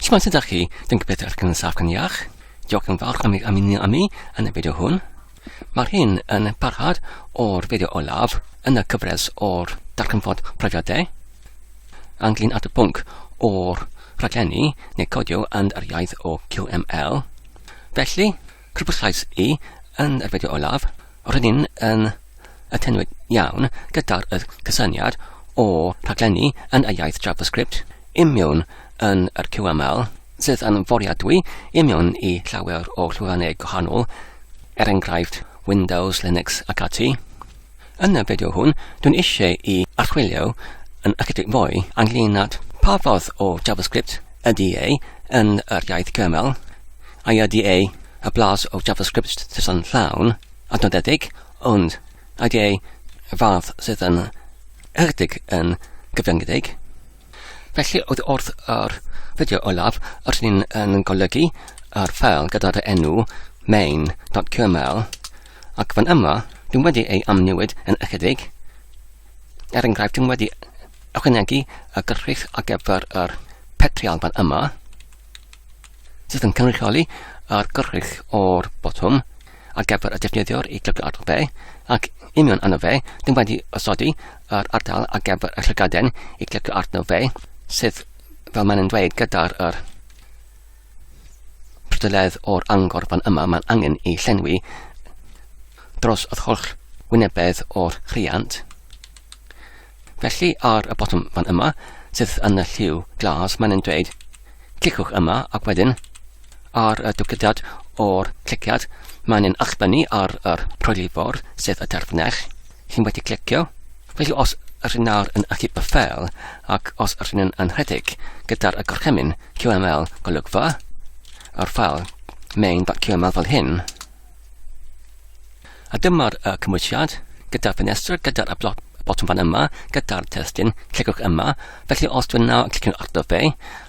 Shma'n sydd â chi, dwi'n gobeithio eich yn saff gan iach. Diolch yn fawr am mi yn y fideo hwn. Mae'r hyn yn parhad o'r fideo olaf yn y cyfres o'r Darganfotbrofiadau ynglyn at y pwnc o'r rhaglenni neu codio yn yr iaith o QML. Felly, crybwyllais i yn y fideo olaf, rydyn yn atenwyd iawn gyda'r cysyniad o rhaglenni yn y iaith JavaScript imiwn yn yr QML sydd yn foriadwy imiwn i llawer o llwyfannau gwahanol, enghraifft Windows, Linux ac ati. Yn y fideo hwn, dwi'n eisiau i archwilio yn ychydig fwy ynglyn at pa fath o JavaScript ydy yn yr iaith QML, a ydy y blas o JavaScript sydd yn llawn adnoddedig, ond ydy y fath sydd yn ychydig yn gyfyngedig. Felly, wrth yr fideo olaf, rydyn yn golygu yr ffeil gyda'r enw main.qml, ac fan yma, dwi'n wedi ei amnewid yn ychydig. Enghraifft, dwi'n wedi ychwanegu y gyrrych ar gyfer yr petrial fan yma, sydd yn cynrychioli yr gyrrych o'r botwm ar gyfer y defnyddiwr i glicio arno fe, ac union arno fe, dwi'n wedi ysodi yr ardal ar gyfer y llygaden i glicio arno fe, sydd, fel ma'n dweud, gyda'r prydoledd o'r angor fan yma, mae'n angen i llenwi dros y holl wynebedd o'r rhiant. Felly, ar y botwm fan yma, sydd yn y lliw glas, mae'n dweud, cliciwch yma, ac wedyn, ar y dwgyddiad o'r cliciad, mae'n achbynnu ar yr prolifwr, sydd y terfnell, chi'n wedi clicio. Felly, os rydyn nawr yn achub y ffeil, ac os rydyn yn rhedeg gyda'r y gorchymyn QML golygfa, yr ffeil main.qml fel hyn. A dyma'r cymwysiad gyda'r ffenestr, gyda'r botwm fan yma, gyda'r testyn, cliciwch yma. Felly os dwi'n nawr yn clicio arno fe,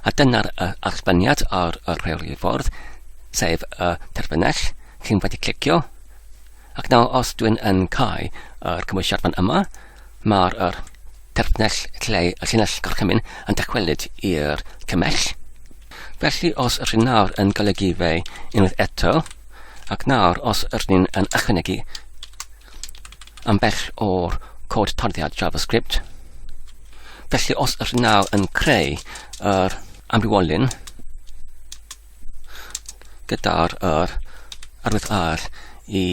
a dyna'r achbyniad ar y rheolifwrdd, sef y terfynell, chi'n wedi clicio. Ac nawr os dwi'n yn cael yr cymwysiad fan yma, mae'r terfnell lle y llinell gorchymyn yn dychwelyd i'r cymell. Felly, os rydyn nawr yn golygu fe unwaith eto, ac nawr os rydyn yn ychwanegu am bell o'r cod tarddiad JavaScript, felly os rydyn nawr yn creu yr amrywolyn gyda'r arwydd ar i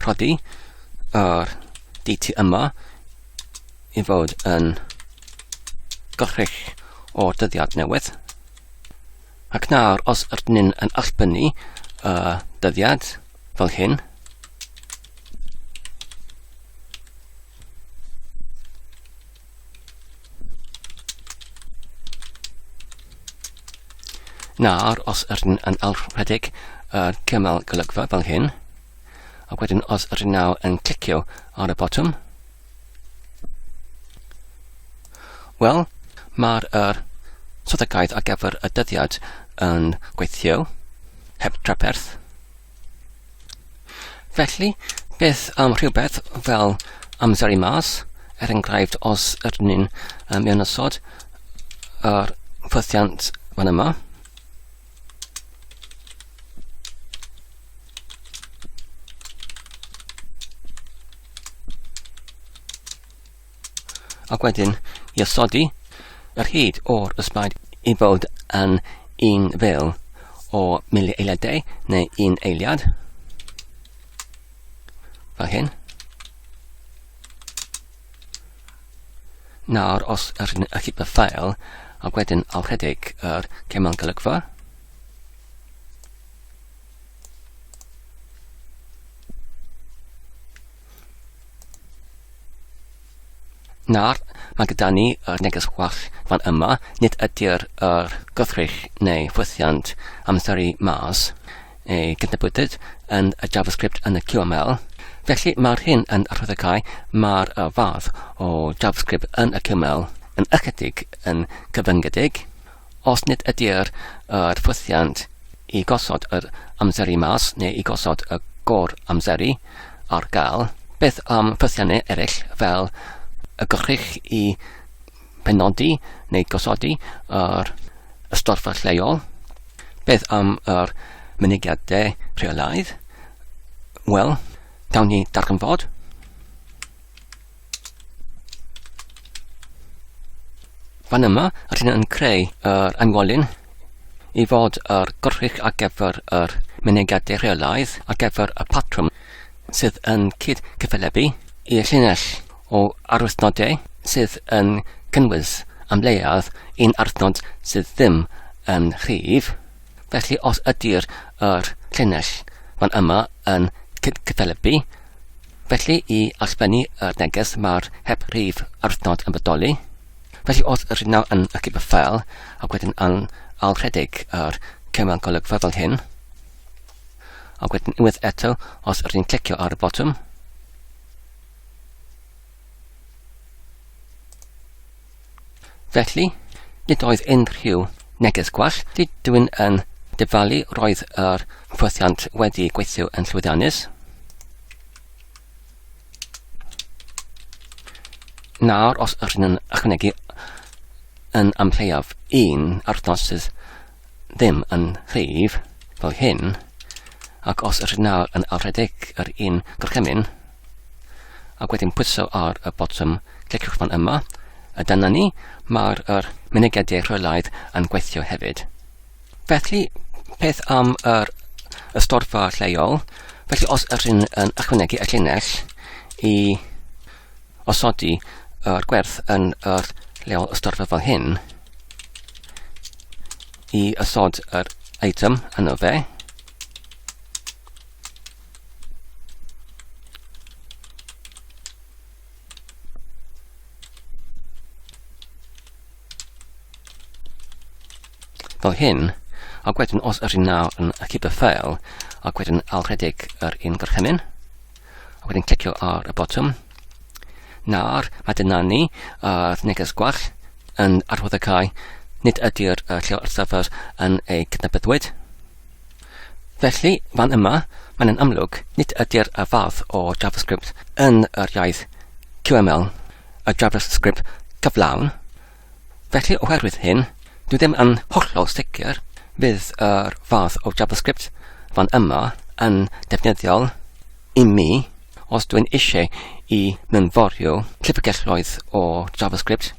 rhodi yr DT yma i fod yn gorrych o'r dyddiad newydd. Ac nawr, os rydyn yn allbynnu y dyddiad fel hyn, nawr, os rydyn yn allrhedeg y QML golygfa fel hyn, ac wedyn os rydyn nawr yn clicio ar y botwm, wel, mae'r swyddogaeth ar gyfer y dyddiad yn gweithio, heb trafferth. Felly, beth am rhywbeth fel amseru mas, enghraifft os ydyn ni'n mewn ysod yr ffwythiant fan yma. Ac wedyn, i ysodi yr hyd o'r ysbaid i fod yn un fil o eiliadau neu un eiliad. Fel hyn. Nawr, os rydyn yn achub y ffeil, ac wedyn alrhedeg yr QML golygfa. Nawr, mae gyda ni yr neges gwall fan yma, nid ydy'r gwrthrych neu ffwythiant amseru mas ei gydnabwydyd yn y JavaScript yn y QML. Felly mae'r hyn yn arwyddocael mae'r fath o JavaScript yn y QML yn ychydig yn gyfyngedig. Os nid ydy'r ffwythiant i gosod yr amseru mas neu i gosod y gor amseru ar gael, beth am ffwythiannau eraill fel y gyrrych i penodi neu gosodi yr storfa lleol. Beth am yr mynegiadau rheolaidd? Wel, dawn ni darganfod. Fan yma, rydyn yn creu yr anwolyn I fod yr gorchrych ar gyfer yr mynegiadau rheolaidd ar gyfer y patrwm sydd yn cyd-cyffelebu i'r llinell o arwythnodau sydd yn cynnwys am leiaf un arthnod sydd ddim yn rhif. Felly os ydy'r llinell fan yma yn cyd-cyffelebu, felly I allsbennu yr neges mae'r heb rhif arthnod yn bodoli. Felly os rydyn nawr yn y QML fel ac wedyn yn alrhedig yr QML golygfa fel hyn, ac wedyn unwaith eto os rydyn clicio ar y bottom, felly nid oedd unrhyw neges gwell. Dwi'n yn dyfalu roedd yr ffwrthiant wedi gweithio yn llwyddiannus. Nawr os rydyn yn ychwanegu yn amlleiaf un arthnos sydd ddim yn rhif fel hyn, ac os rydyn nawr yn alrhedig yr un gorchymyn, ac wedyn pwyso ar y bottom, cliciwch fan yma, dyna ni, mae'r mynegiadau rheolaidd yn gweithio hefyd. Felly, peth am y storfa lleol, felly os rydyn yn ychwanegu y llinell I osodi yr gwerth yn yr lleol y storfa fel hyn, I osod yr item yno fe, fel hyn, ac wedyn os rydyn nawr yn QML fel, ac wedyn alrhedig yr un gorchymyn, ac wedyn clicio ar y bottom, nawr mae dyna ni neges gwell yn arwyddocae nid ydy'r lleol arstafod yn ei cydnabyddwyd. Felly, fan yma, mae'n amlwg nid ydy'r fath o JavaScript yn yr iaith QML, y JavaScript cyflawn. Felly, oherwydd hyn, dwi ddim yn hollol sicr fydd yr fath o JavaScript fan yma yn defnyddiol I mi os dwi'n eisiau I mewnforio llyfrgelloedd o JavaScript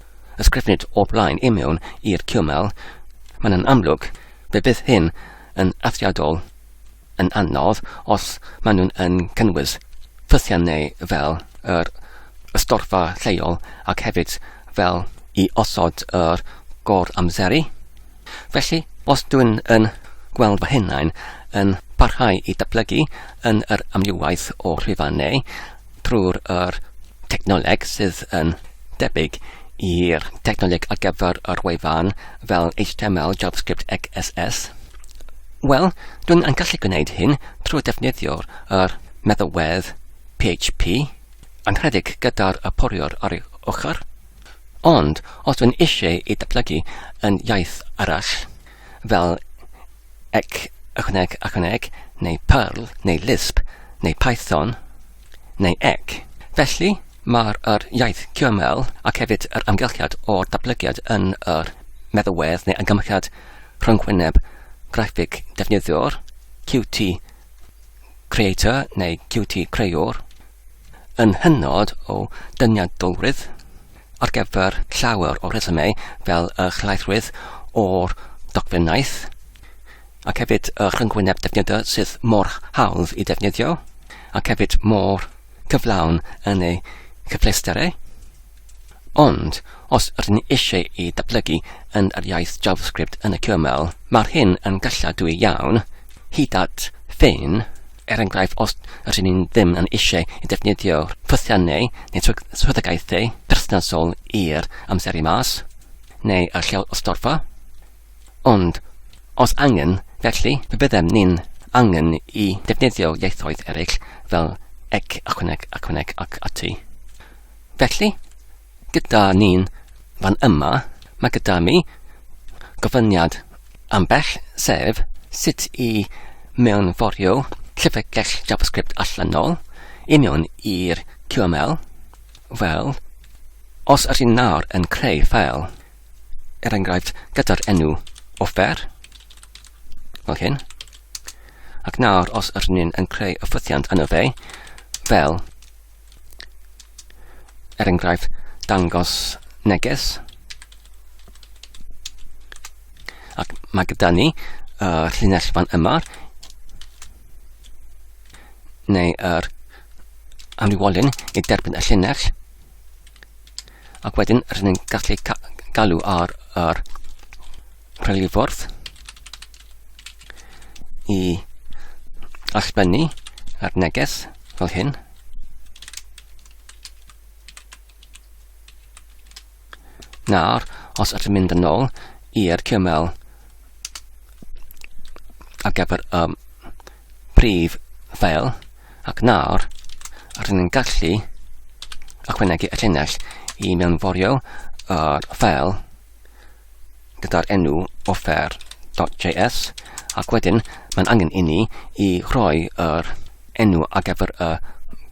ysgrifennud o blaen I mewn i'r QML. Mae'n amlwg fe bydd hyn yn eithriadol yn anodd os maen nhw'n yn cynnwys ffythiannau fel yr storfa lleol ac hefyd fel I osod yr gor amseru. Felly, os dwi'n yn gweld fy hunain yn parhau I datblygu yn yr amrywiaeth o rhifannau trwy'r technoleg sydd yn debyg i'r technoleg ar gyfer yr wefan fel HTML, JavaScript, XSS. Wel, dwi'n yn gallu gwneud hyn trwy defnyddio'r meddalwedd PHP, anrhedig gyda'r poriwr ar ei ochr. Ond, os dwi'n eisiau I datblygu yn iaith arall, fel ychwaneg, neu Perl, neu Lisp, neu Python, neu Ec. Felly, mae'r iaith QML ac hefyd yr amgylchiad o'r datblygiad yn yr meddalwedd neu amgylchiad rhyngwyneb graffig defnyddiwr, Qt Creator neu Qt Creuwr, yn hynod o dyniadolrydd ar gyfer llawer o resymau fel y chalaethrydd o'r dogfennaeth, ac hefyd y rhyngwyneb defnyddio sydd mor hawdd I defnyddio, ac hefyd mor cyflawn yn ei cyfleusterau. Ond, os rydyn eisiau I datblygu yn yr iaith JavaScript yn y QML, mae'r hyn yn galladwy iawn, hyd at ffyn, enghraifft os rydyn ddim yn eisiau I defnyddio ffythiannau neu swyddogaethau perthnasol i'r amseru mas, neu y lleol o storfa. Ond, os angen, felly, fe byddem ni'n angen I defnyddio ieithoedd eraill fel ec, ychwaneg ac ati. Felly, gyda ni'n fan yma, mae gyda mi gofyniad am bell sef sut I mewnforio llyfrgell JavaScript allanol I mewn i'r QML. Wel, os rydyn nawr yn creu ffeil, enghraifft gyda'r enw offer, fel hyn. Ac nawr, os ydyn ni'n yn creu y ffwythiant yno fe, fel, enghraifft, dangos neges. Ac mae gyda ni llinell fan yma, neu yr amrywolyn i derbyn y llinell. Ac wedyn rydyn ni'n gallu galw ar yr rhylifwrdd i allbennu yr neges fel hyn. Nawr, os ydym mynd yn ôl i'r QML ar gyfer prif ffeil, ac nawr rydyn ni'n gallu ychwanegu y llinell i mewnforio yr ffeil gyda'r enw offer.js, ac wedyn mae'n angen i ni i rhoi yr enw ar gyfer y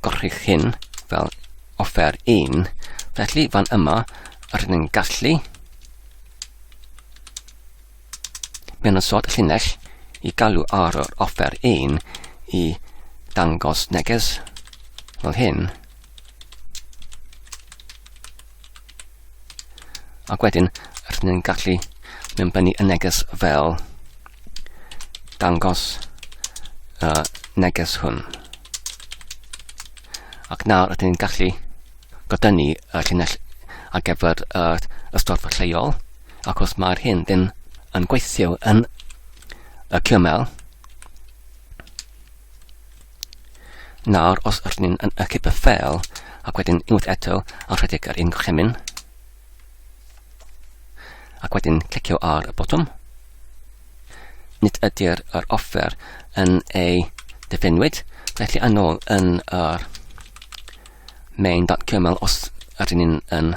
gorchudd hyn fel offer 1. Felly fan yma rydyn ni'n gallu mewn ysod y llinell i galw ar yr offer 1 i dangos neges fel hyn. Ac wedyn rydyn ni'n gallu mewnbynnu y neges fel dangos neges hwn. Ac nawr rydyn ni'n gallu godynnu y llinell ar gyfer y ystodfa lleol, ac os mae'r hyn ddim yn gweithio yn y QML, nawr os rydyn ni'n ychydig y ffeil, ac wedyn unwaith eto ar rhedeg yr un gorchymyn, ac wedyn clicio ar y botwm. Nid ydy'r offer yn ei diffiniwyd, felly yn ôl yn yr main.qml os ydyn ni'n yn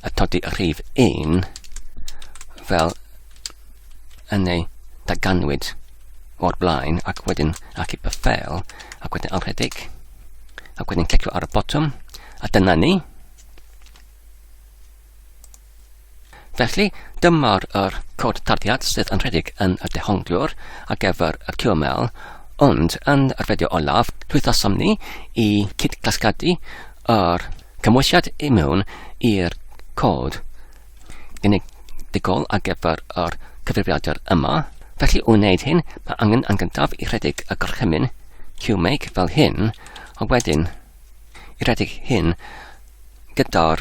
atodi y rhif 1 fel yn ei darganwyd o'r blaen, ac wedyn ychydig y ffeil, ac wedyn ar rhedeg, ac wedyn clicio ar y botwm, a dyna ni. Felly, dyma'r cod tarddiad sydd yn rhedeg yn y dehongliwr ar gyfer y QML, ond yn y fideo olaf, llwythosom ni i cyd-glasgadu yr cymwysiad i mewn i'r cod unigol ar gyfer yr cyfrifiadur yma. Felly, o wneud hyn, mae angen yn gyntaf i rhedeg y gorchymyn QMake fel hyn, a wedyn i rhedeg hyn gyda'r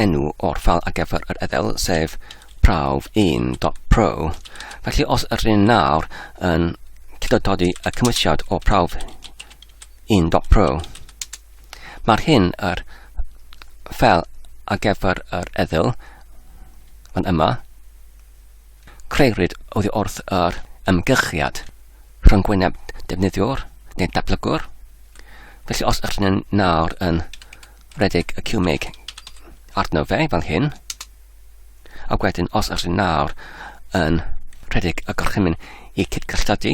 enw o'r ffeil ar gyfer yr ethel, sef prawf1.pro. Felly, os ydyn ni nawr yn cydododi y cymwysiad o prawf1.pro, mae'r hyn yr ffeil ar gyfer yr ethel fan yma, creurid oddi wrth yr ymgylchiad rhyngwyneb defnyddiwr neu dablygwr. Felly, os ydyn ni nawr yn rhedeg y QMake arno fe fel hyn, a wedyn os ydyn ni nawr yn rhedeg y gorchymyn i cydgylltadu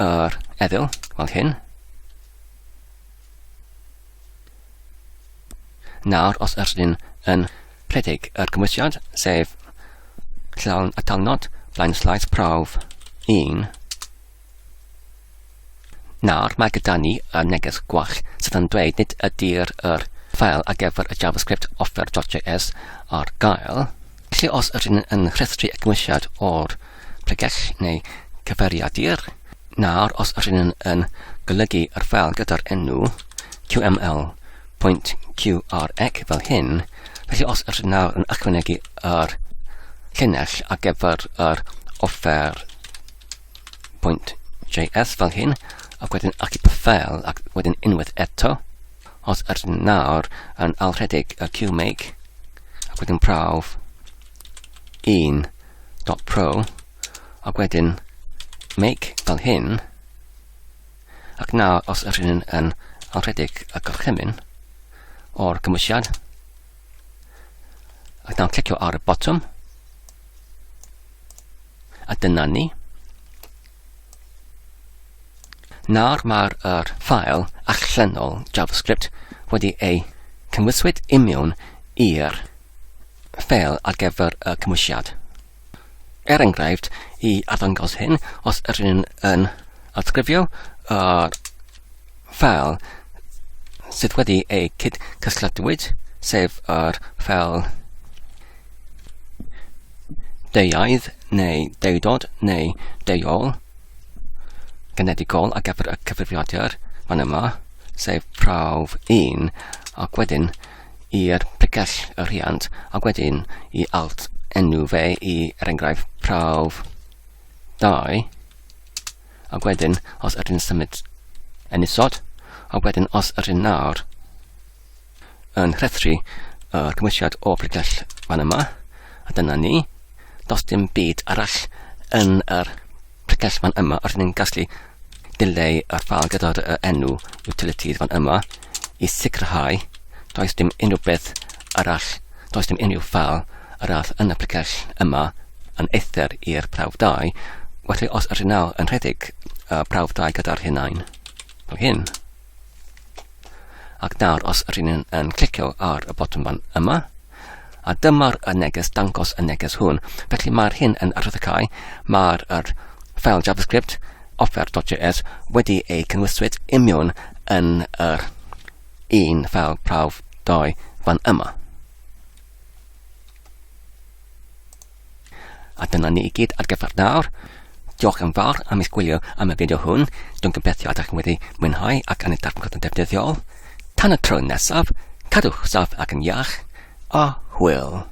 yr ethel fel hyn. Nawr, os ydyn ni yn rhedeg yr cymwysiad, sef llawn y talnod blaen slaes prawf 1, nawr mae gyda ni y neges gwall sydd yn dweud nid ydy'r ffeil ar gyfer y JavaScript offer.js ar gael. Felly, os ydyn yn rhestru y cymwysiad o'r pregell neu cyfeiriadur, nawr os ydyn yn golygu yr ffeil gyda'r enw qml.qrec fel hyn, felly os ydyn nawr yn ychwanegu yr llinell ar gyfer yr offer.js fel hyn, ac wedyn ychydig y ffeil, ac wedyn unwaith eto, os ydyn nawr yn alrhedeg y QMake, ac wedyn prawf1.pro, ac wedyn make fel hyn, ac nawr os ydyn yn alrhedeg y gorchymyn o'r cymwysiad, ac nawr clicio ar y botwm, a dyna ni. Nawr mae'r ffail allanol JavaScript wedi ei cymwyswyd i mewn i'r ffeil ar gyfer y cymwysiad. enghraifft I arddangos hyn, os ydyn yn atgrifio ffel sydd wedi ei cydcysylltwyd, sef ffel deuaidd neu deudod neu deuol genedigol ar gyfer y cyfrifiadur fan yma, sef prawf 1, ac wedyn i'r pregell y rhiant, ac wedyn I alt enw fe I enghraifft prawf 2, ac wedyn os ydyn symud ennisod, ac wedyn os ydyn nawr yn rhethru cymwysiad o pregell fan yma, a dyna ni, does dim byd arall yn yr pregell fan yma os ni'n gallu dileu yr ffal gyda'r enw utilities fan yma I sicrhau does dim unrhyw beth arall, does dim unrhyw ffal arall yn y pregell yma yn either i'r prawf 2, felly os ydyn nawr yn rhedeg prawf 2 gyda'r hunain fel hyn. Ac nawr os ydyn yn clicio ar y botwm fan yma, a dyma'r neges dangos y neges hwn. Felly mae'r hyn yn arddecau, mae'r ffel JavaScript offer.js wedi ei cynnwyswyd union yn yr un ffel prawf 2 fan yma. A dyna ni I gyd ar gyfer nawr. Diolch yn fawr am eich gwylio am y fideo hwn. Dwi'n gobeithio ydych chi'n wedi mwynhau ac yn ei darllen yn defnyddiol. Tan y tro nesaf, cadwch saff ac yn iach, a hwyl.